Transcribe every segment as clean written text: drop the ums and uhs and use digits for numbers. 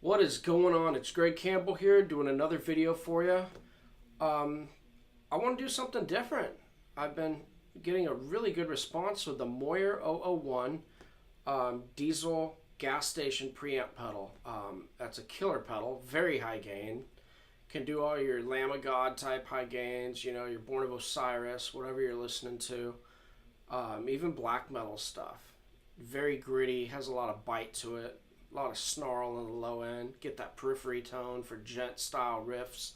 What is going on? It's Greg Campbell here doing another video for you. I want to do something different. I've been getting a really good response with the Moyer 001 Diezel gas station preamp pedal. That's a killer pedal, very high gain. Can do all your Lamb of God type high gains, you know, your Born of Osiris, whatever you're listening to. Even black metal stuff. Very gritty, has a lot of bite to it. A lot of snarl on the low end. Get that periphery tone for gent style riffs.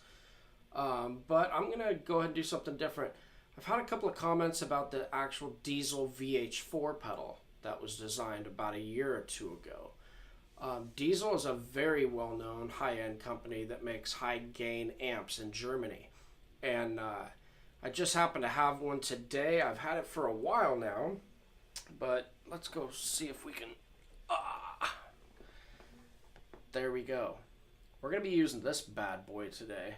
But I'm going to go ahead and do something different. I've had a couple of comments about the actual Diezel VH4 pedal that was designed about a year or two ago. Diezel is a very well-known high-end company that makes high-gain amps in Germany. And I just happen to have one today. I've had it for a while now. But let's go see if we can... There we go. We're going to be using this bad boy today.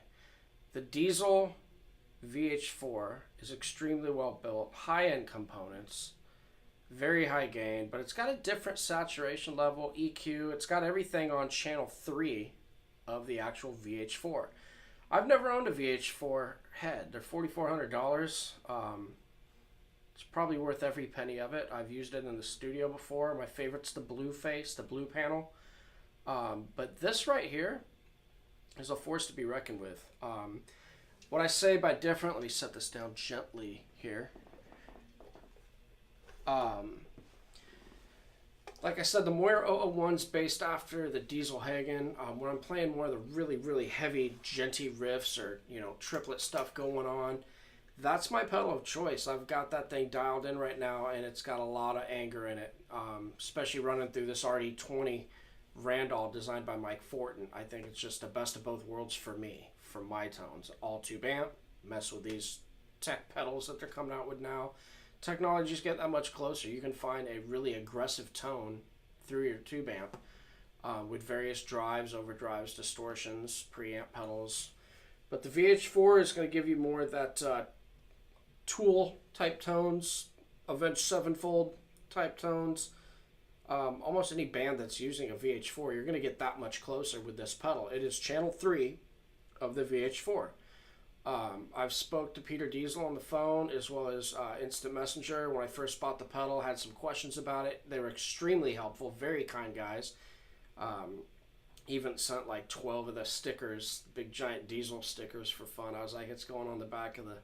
The Diezel VH4 is extremely well built, high-end components, very high gain, but it's got a different saturation level, EQ. It's got everything on channel 3 of the actual VH4. I've never owned a VH4 head. They're $4,400. It's probably worth every penny of it. I've used it in the studio before. My favorite's the blue face, the blue panel. But this right here is a force to be reckoned with. What I say by different, let me set this down gently here. Like I said, the Moyer 001's based after the Diezel Hagen. When I'm playing more of the really, really heavy, genty riffs or, you know, triplet stuff going on, that's my pedal of choice. I've got that thing dialed in right now, and it's got a lot of anger in it, especially running through this RD20 Randall designed by Mike Fortin. I think it's just the best of both worlds for me, for my tones. All tube amp, mess with these tech pedals that they're coming out with now. Technologies get that much closer. You can find a really aggressive tone through your tube amp with various drives, overdrives, distortions, preamp pedals. But the VH4 is going to give you more of that Tool type tones, Avenged Sevenfold type tones. Almost any band that's using a VH4, you're going to get that much closer with this pedal. It is channel 3 of the VH4. I've spoke to Peter Diezel on the phone as well as Instant Messenger. When I first bought the pedal, had some questions about it. They were extremely helpful, very kind guys. Even sent like 12 of the stickers, big giant Diezel stickers for fun. I was like, it's going on the back of the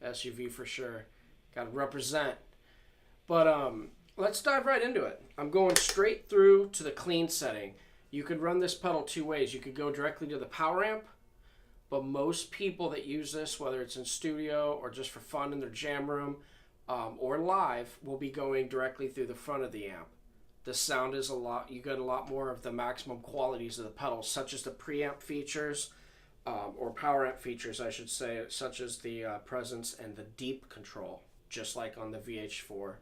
SUV for sure. Got to represent. But let's dive right into it. I'm going straight through to the clean setting. You could run this pedal two ways. You could go directly to the power amp, but most people that use this, whether it's in studio or just for fun in their jam room or live, will be going directly through the front of the amp. The sound is you get a lot more of the maximum qualities of the pedal, such as the preamp features, or power amp features, I should say, such as the presence and the deep control, just like on the VH4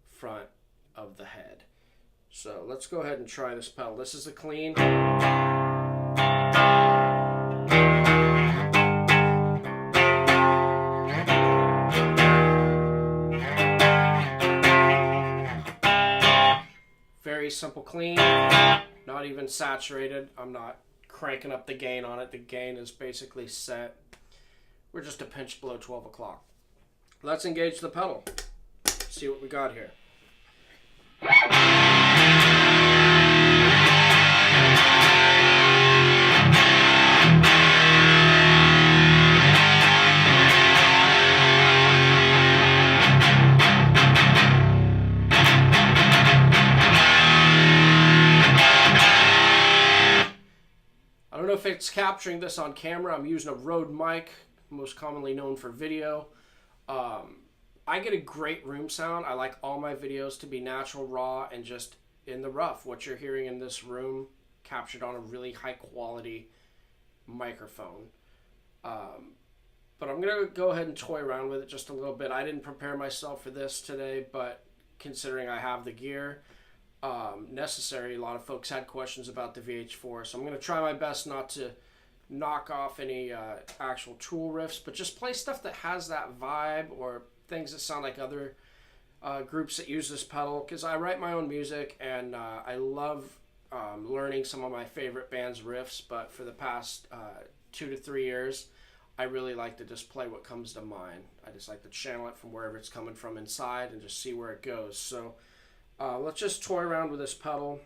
front of the head. So let's go ahead and try this pedal. This is a clean. Very simple clean, not even saturated. I'm not cranking up the gain on it. The gain is basically set. We're just a pinch below 12 o'clock. Let's engage the pedal. See what we got here. I don't know if it's capturing this on camera. I'm using a Rode mic, most commonly known for video. I get a great room sound. I like all my videos to be natural, raw, and just in the rough. What you're hearing in this room captured on a really high quality microphone. But I'm going to go ahead and toy around with it just a little bit. I didn't prepare myself for this today, but considering I have the gear necessary, a lot of folks had questions about the VH4. So I'm going to try my best not to knock off any actual Tool riffs, but just play stuff that has that vibe or things that sound like other groups that use this pedal, because I write my own music and I love learning some of my favorite bands' riffs, but for the past 2 to 3 years, I really like to just play what comes to mind. I just like to channel it from wherever it's coming from inside and just see where it goes. So let's just toy around with this pedal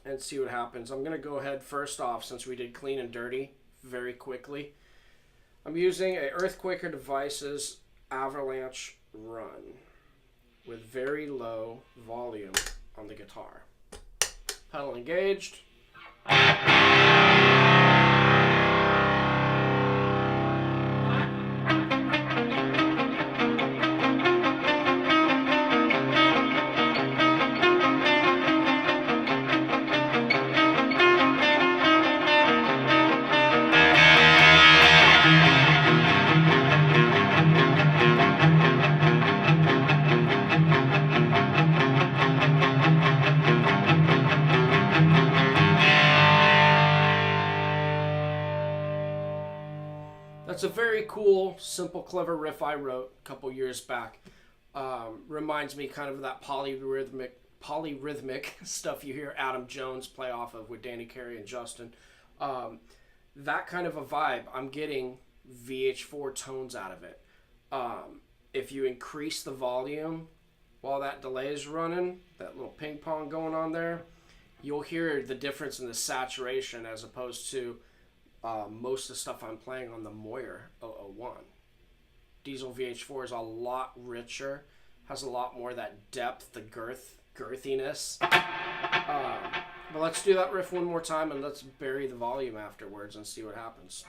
and see what happens. I'm going to go ahead first off, since we did clean and dirty very quickly. I'm using a Earthquaker Devices Avalanche Run with very low volume on the guitar. Pedal engaged. That's a very cool, simple, clever riff I wrote a couple years back. Reminds me kind of that polyrhythmic stuff you hear Adam Jones play off of with Danny Carey and Justin. That kind of a vibe. I'm getting VH4 tones out of it. If you increase the volume while that delay is running, that little ping pong going on there, you'll hear the difference in the saturation as opposed to most of the stuff I'm playing on the Moyer 001. Diezel VH4 is a lot richer, has a lot more of that depth, the girthiness. But let's do that riff one more time and let's bury the volume afterwards and see what happens.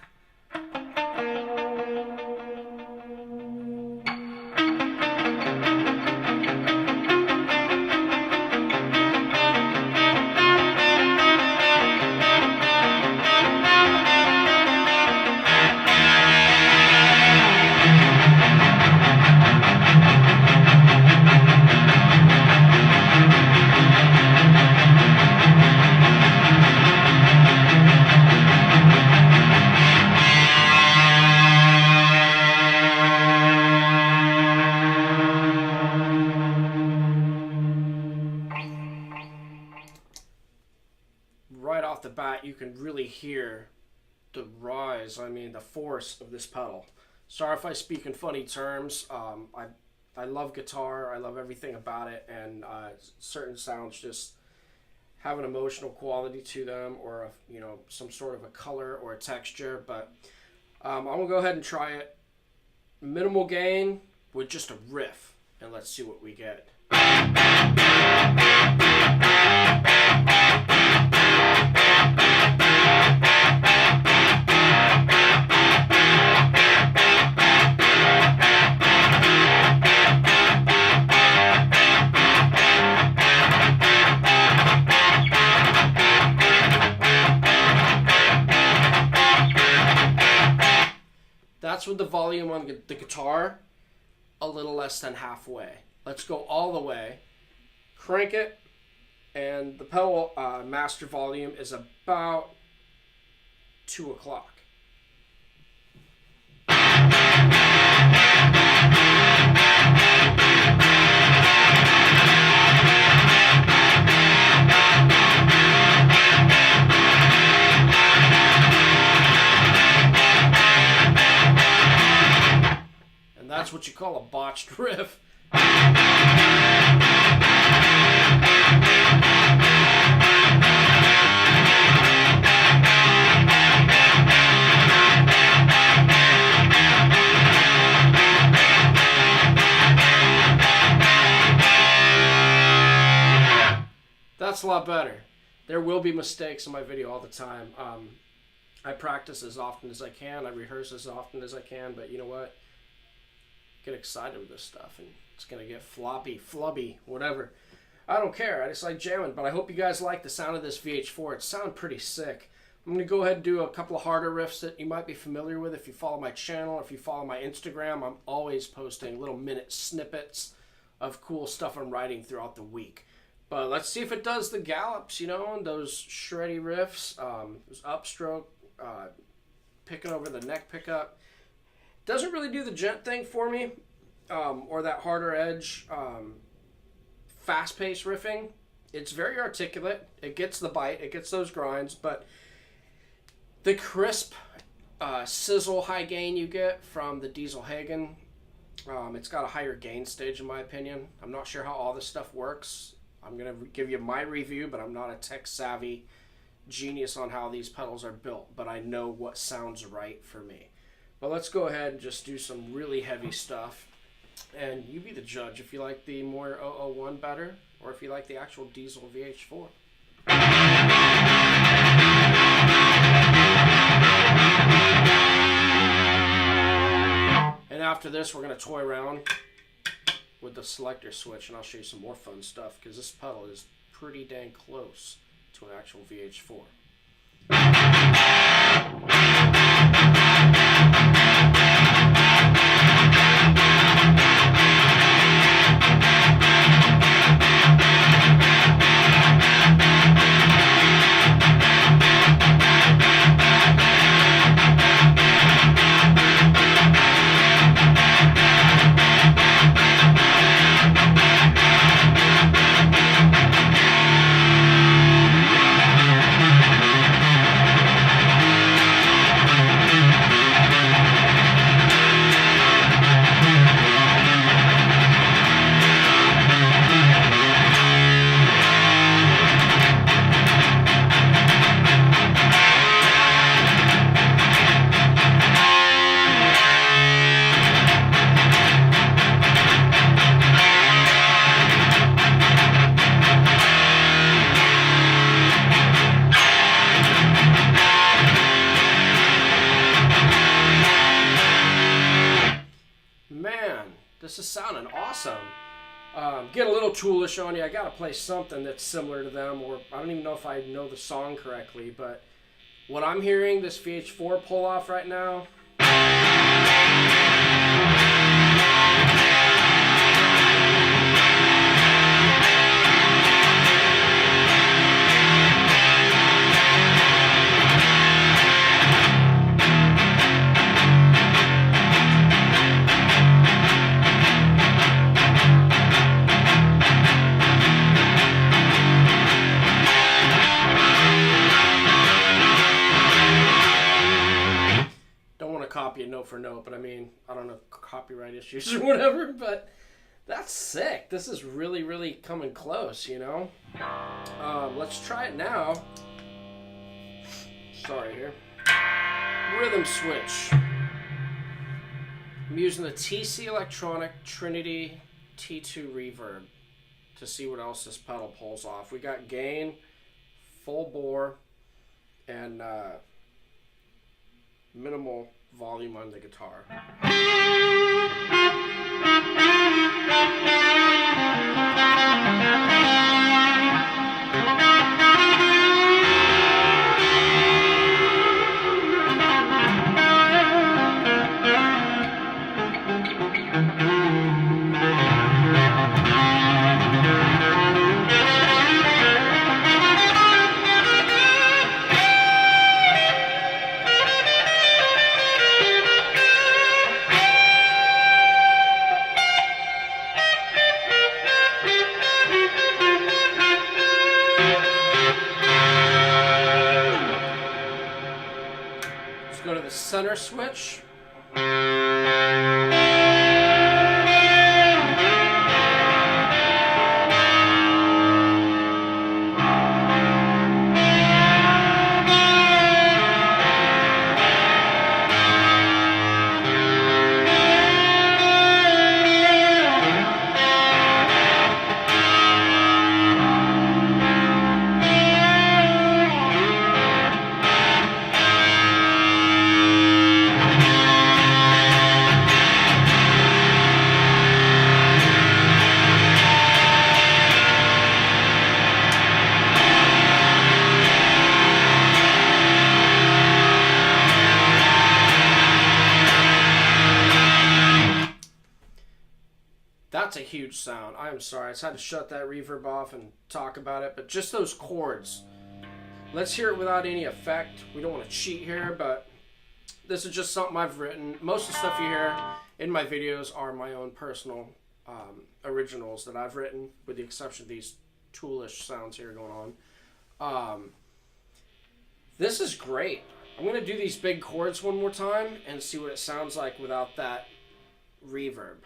Right off the bat, you can really hear the rise, the force of this pedal. Sorry if I speak in funny terms. I love guitar, I love everything about it, and certain sounds just have an emotional quality to them, or some sort of a color or a texture. But I'm gonna go ahead and try it. Minimal gain with just a riff, and let's see what we get. That's with the volume on the guitar a little less than halfway. Let's go all the way, crank it, and the pedal master volume is about 2 o'clock. That's what you call a botched riff. That's a lot better. There will be mistakes in my video all the time. I practice as often as I can. I rehearse as often as I can, but you know what? Get excited with this stuff and it's gonna get floppy, flubby, whatever. I don't care. I just like jamming. But I hope you guys like the sound of this VH4. It sounds pretty sick. I'm gonna go ahead and do a couple of harder riffs that you might be familiar with if you follow my channel, if you follow my Instagram. I'm always posting little minute snippets of cool stuff I'm writing throughout the week. But let's see if it does the gallops, and those shreddy riffs, those upstroke, picking over the neck pickup. Doesn't really do the gent thing for me, or that harder edge, fast-paced riffing. It's very articulate. It gets the bite. It gets those grinds, but the crisp sizzle high gain you get from the Diezel Hagen, it's got a higher gain stage in my opinion. I'm not sure how all this stuff works. I'm going to give you my review, but I'm not a tech savvy genius on how these pedals are built, but I know what sounds right for me. But let's go ahead and just do some really heavy stuff, and you be the judge if you like the Moyer 001 better or if you like the actual Diezel VH4. And after this, we're going to toy around with the selector switch, and I'll show you some more fun stuff because this pedal is pretty dang close to an actual VH4. This is sounding awesome. Get a little toolish on you. I gotta play something that's similar to them, or I don't even know if I know the song correctly, but what I'm hearing this VH4 pull off right now, copy it note for note, but I mean, I don't know, copyright issues or whatever, but that's sick. This is really, really coming close, you know? Let's try it now. Sorry here. Rhythm switch. I'm using the TC Electronic Trinity T2 Reverb to see what else this pedal pulls off. We got gain, full bore, and minimal volume on the guitar. Go to the center switch. That's a huge sound. I'm sorry. I just had to shut that reverb off and talk about it. But just those chords. Let's hear it without any effect. We don't want to cheat here, but this is just something I've written. Most of the stuff you hear in my videos are my own personal originals that I've written, with the exception of these toolish sounds here going on. This is great. I'm going to do these big chords one more time and see what it sounds like without that reverb.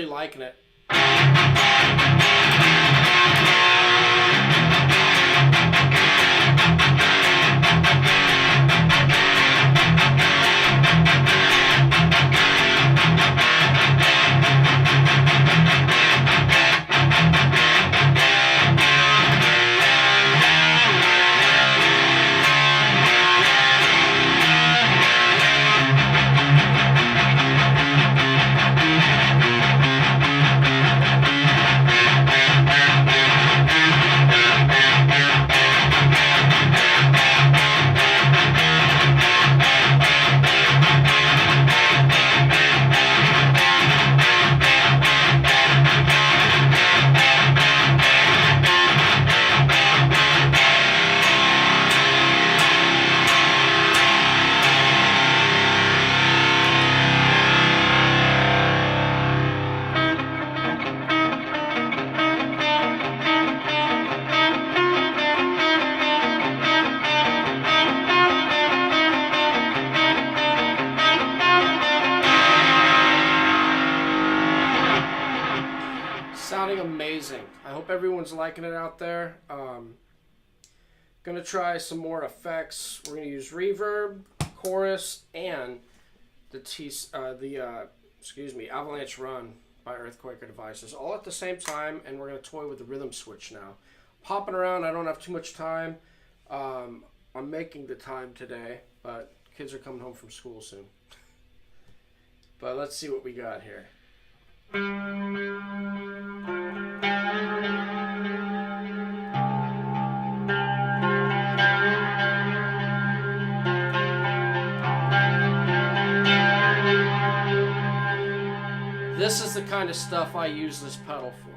Liking it. Sounding amazing. I hope everyone's liking it out there. Gonna try some more effects. We're gonna use reverb, chorus, and the Avalanche Run by Earthquaker Devices, all at the same time. And we're gonna toy with the rhythm switch now. Popping around. I don't have too much time. I'm making the time today, but kids are coming home from school soon. But let's see what we got here. This is the kind of stuff I use this pedal for.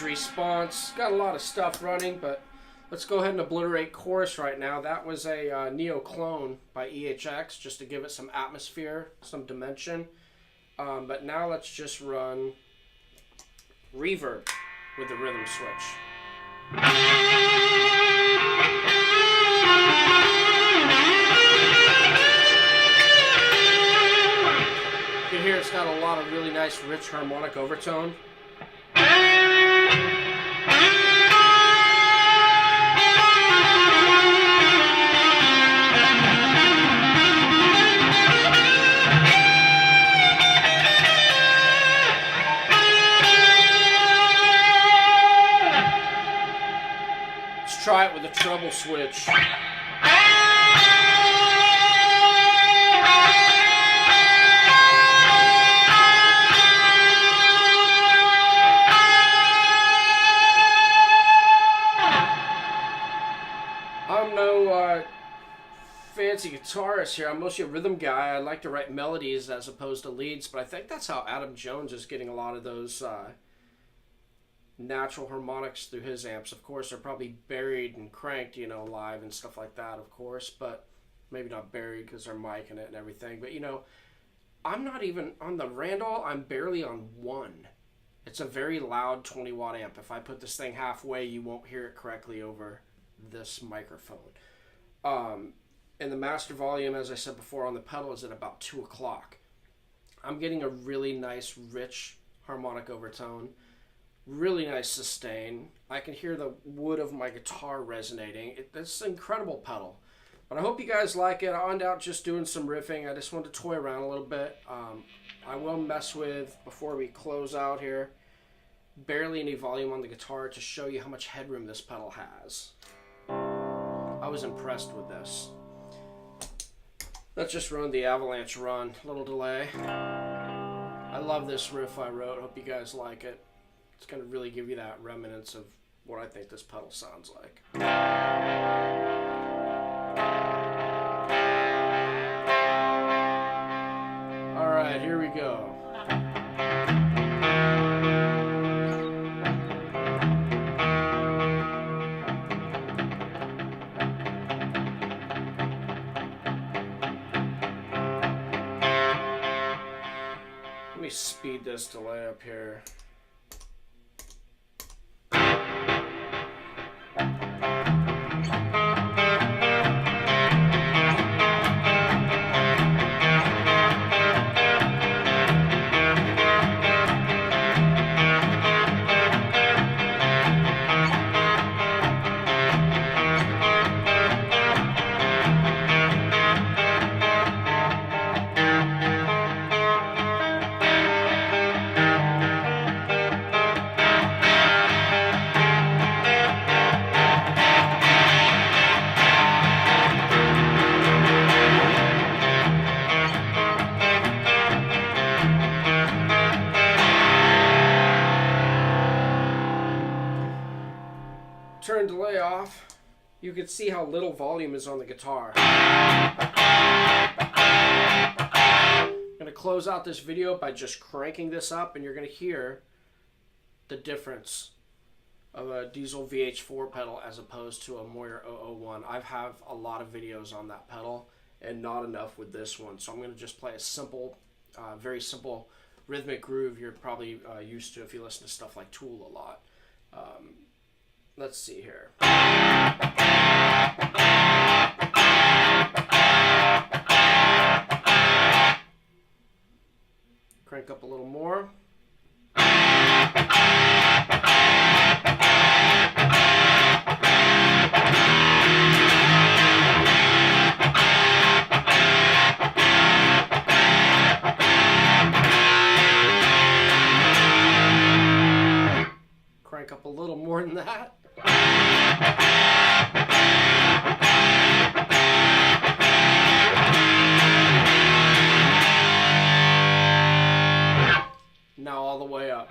Response. Got a lot of stuff running, but Let's go ahead and obliterate chorus right now. That was a Neo clone by EHX, just to give it some atmosphere, some dimension. But now let's just run reverb with the rhythm switch. You can hear it's got a lot of really nice rich harmonic overtone. Let's try it with a treble switch. I'm no fancy guitarist here. I'm mostly a rhythm guy. I like to write melodies as opposed to leads, but I think that's how Adam Jones is getting a lot of those natural harmonics through his amps. Of course, they're probably buried and cranked, you know, live and stuff like that, of course, but maybe not buried because they're micing it and everything. But, you know, I'm not even on the Randall, I'm barely on 1. It's a very loud 20-watt amp. If I put this thing halfway, you won't hear it correctly over this microphone. And the master volume, as I said before, on the pedal is at about 2 o'clock. I'm getting a really nice, rich harmonic overtone. Really nice sustain. I can hear the wood of my guitar resonating. It's an incredible pedal. But I hope you guys like it. I ended out just doing some riffing. I just wanted to toy around a little bit. I will mess with, before we close out here, barely any volume on the guitar to show you how much headroom this pedal has. I was impressed with this. Let's just run the Avalanche run. A little delay. I love this riff I wrote. Hope you guys like it. It's going to really give you that remnants of what I think this pedal sounds like. Alright, here we go. Let me speed this delay up here. Turn delay off, you can see how little volume is on the guitar. I'm going to close out this video by just cranking this up, and you're going to hear the difference of a Diezel VH4 pedal as opposed to a Moyer 001. I have a lot of videos on that pedal and not enough with this one, so I'm going to just play a simple, very simple rhythmic groove you're probably used to if you listen to stuff like Tool a lot. Let's see here. Crank up a little more. Crank up a little more than that. Now all the way up.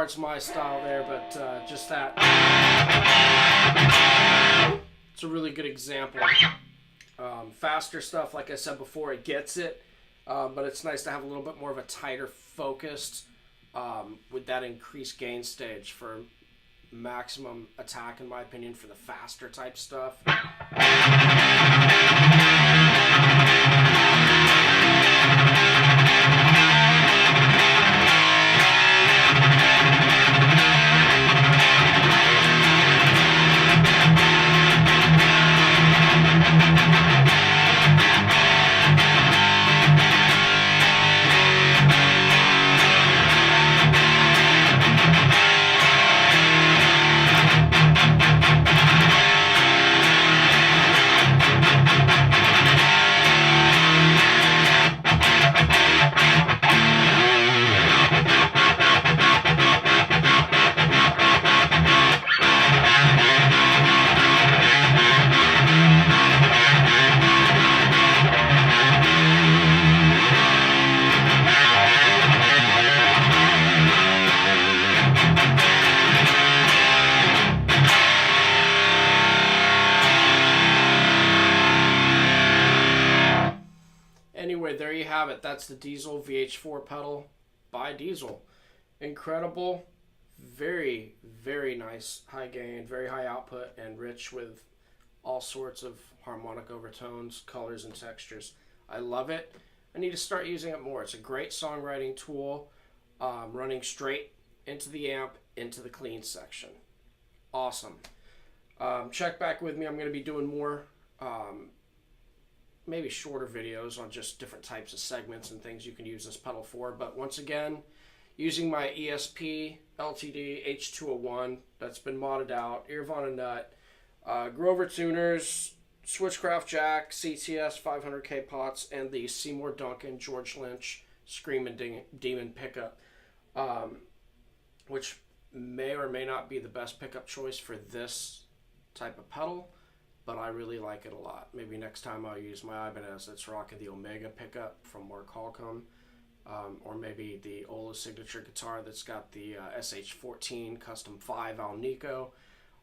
parts of my style there, but just that. It's a really good example. Faster stuff, like I said before, it gets it, but it's nice to have a little bit more of a tighter focused with that increased gain stage for maximum attack, in my opinion, for the faster type stuff. Anyway, there you have it. That's the Diezel VH4 pedal by Diezel. Incredible, very, very nice high gain, very high output, and rich with all sorts of harmonic overtones, colors, and textures. I love it. I need to start using it more. It's a great songwriting tool, running straight into the amp, into the clean section. Awesome. Check back with me. I'm going to be doing more maybe shorter videos on just different types of segments and things you can use this pedal for. But once again, using my ESP LTD H201 that's been modded out, Irvana nut, Grover tuners, Switchcraft jack, CTS 500K pots, and the Seymour Duncan George Lynch Screamin' Demon pickup, which may or may not be the best pickup choice for this type of pedal, but I really like it a lot. Maybe next time I'll use my Ibanez that's rocking the Omega pickup from Mark Holcomb, or maybe the Ola signature guitar that's got the SH14 Custom 5 Alnico.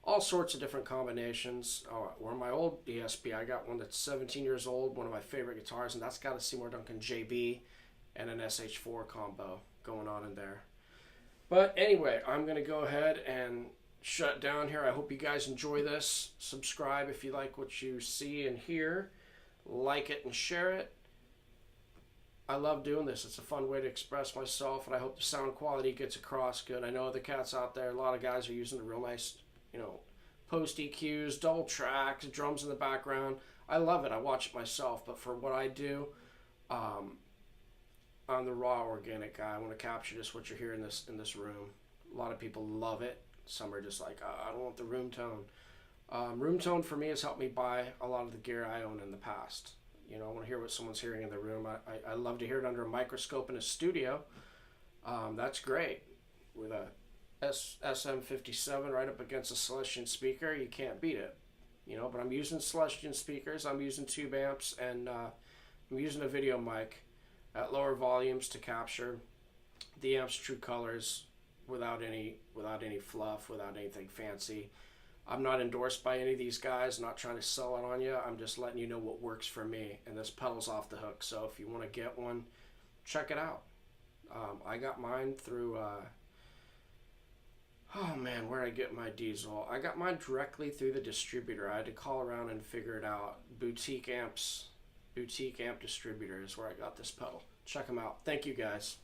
All sorts of different combinations. Or my old ESP, I got one that's 17 years old, one of my favorite guitars, and that's got a Seymour Duncan JB and an SH4 combo going on in there. But anyway, I'm going to go ahead and shut down here. I hope you guys enjoy this. Subscribe if you like what you see and hear. Like it and share it. I love doing this. It's a fun way to express myself, and I hope the sound quality gets across good. I know the cats out there, a lot of guys are using the real nice, post EQs, double tracks, drums in the background. I love it. I watch it myself, but for what I do, I'm the raw organic guy. I want to capture just what you're hearing in this room. A lot of people love it. Some are just like, I don't want the room tone. Room tone for me has helped me buy a lot of the gear I own in the past. I want to hear what someone's hearing in the room. I love to hear it under a microscope in a studio. That's great. With a SM57 right up against a Celestion speaker, you can't beat it. But I'm using Celestion speakers, I'm using tube amps, and I'm using a video mic at lower volumes to capture the amp's true colors without any fluff, without anything fancy. I'm not endorsed by any of these guys, I'm not trying to sell it on you. I'm just letting you know what works for me, and this pedal's off the hook. So if you want to get one, check it out. I got mine through oh man, where'd I get my Diezel? I got mine directly through the distributor. I had to call around and figure it out. Boutique Amp Distributor is where I got this pedal. Check them out. Thank you guys.